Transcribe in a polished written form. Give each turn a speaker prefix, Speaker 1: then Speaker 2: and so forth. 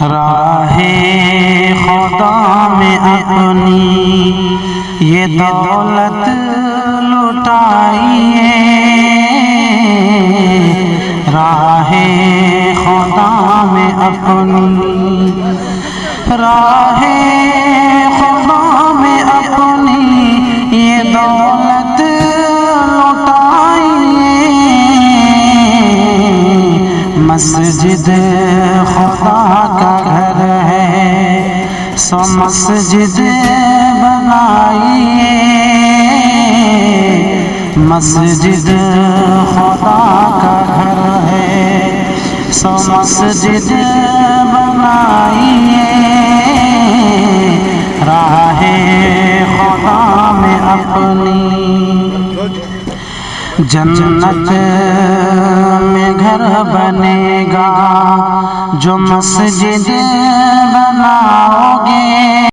Speaker 1: راہ خدا میں اپنی یہ دولت لٹائیے، راہ خدا میں اپنی، راہ خدا میں اپنی یہ دولت لٹائیے، مسجد خدا کا گھر ہے سو مسجد بنائیے، مسجد خدا کا گھر ہے سو مسجد بنائیے، راہ خدا میں اپنی، جنت میں گھر بنے گا جو مسجد بنائے،